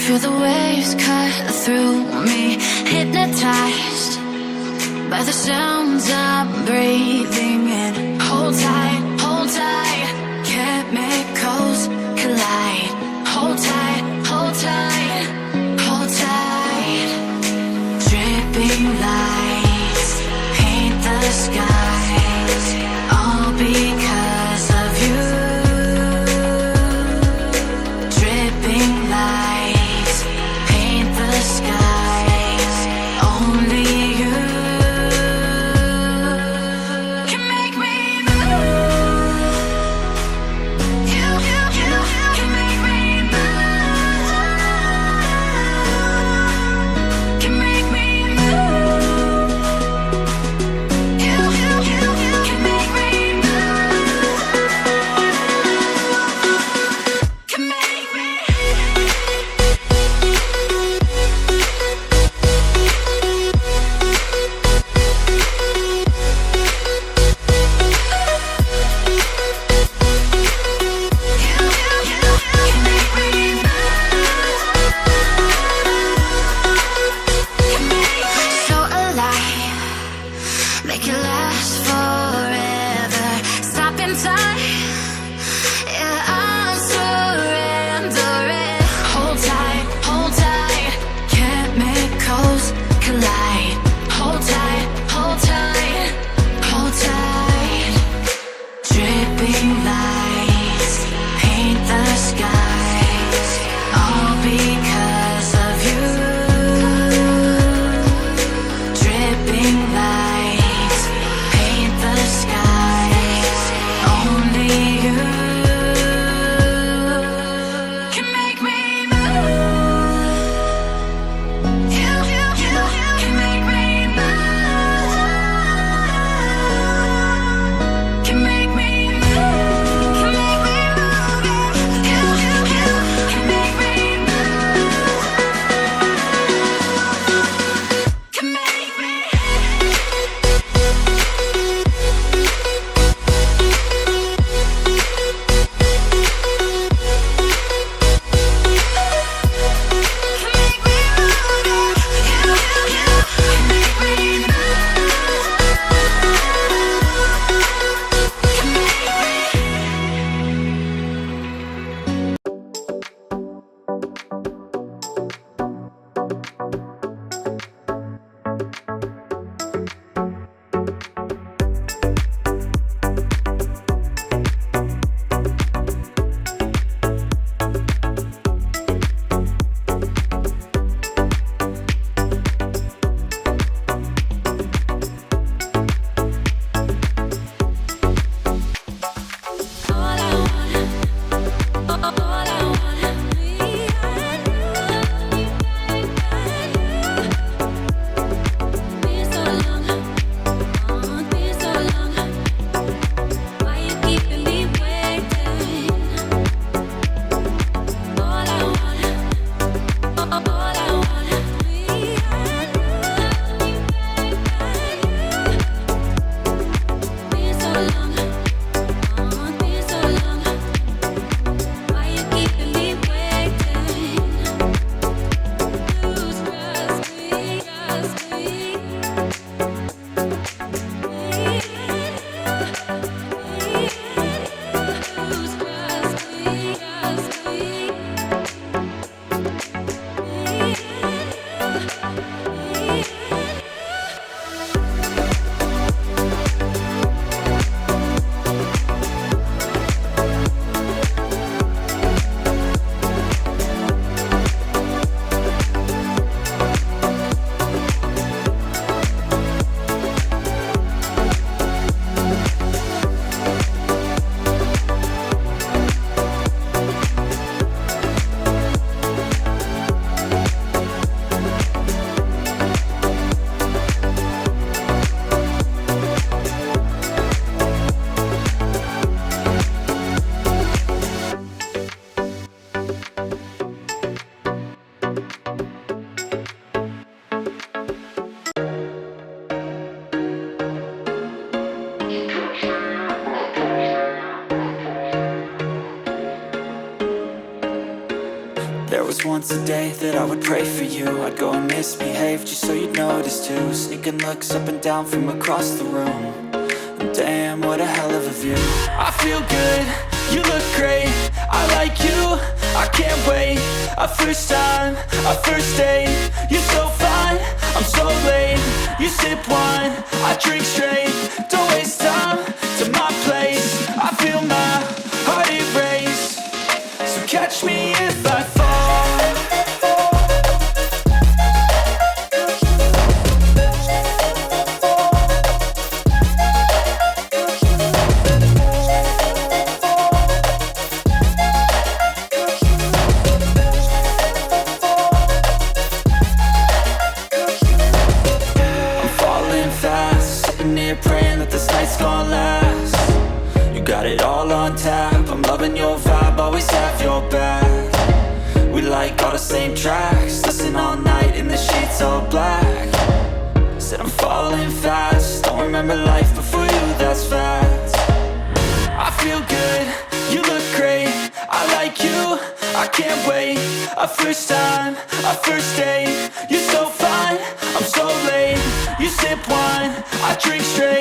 Feel the waves cut through me, hypnotized by the sounds I'm breathing in. Hold tight, chemicals collide. Hold tight, hold tight, hold tight. Dripping lights paint the skies, all because of you. Dripping lights paint the skies, only you can make me move. You can make me move. Can make me move. You once a day that I would pray for you. I'd go and misbehave just so you'd notice too. Sneaking looks up and down from across the room. And damn, what a hell of a view. I feel good, you look great, I like you, I can't wait. A first time, a first date, you're so fine, I'm so late. You sip wine, I drink straight. Don't waste time to my place. I feel my heart erase. So catch me if I fall. Praying that this night's gonna last. You got it all on tap, I'm loving your vibe, always have your back. We like all the same tracks, listen all night in the sheets all black. Said I'm falling fast, don't remember life before you, that's fact. I feel good, you look great, I like you, I can't wait. A first time, a first date, you're so fine, I'm so late. You sip wine, I drink straight.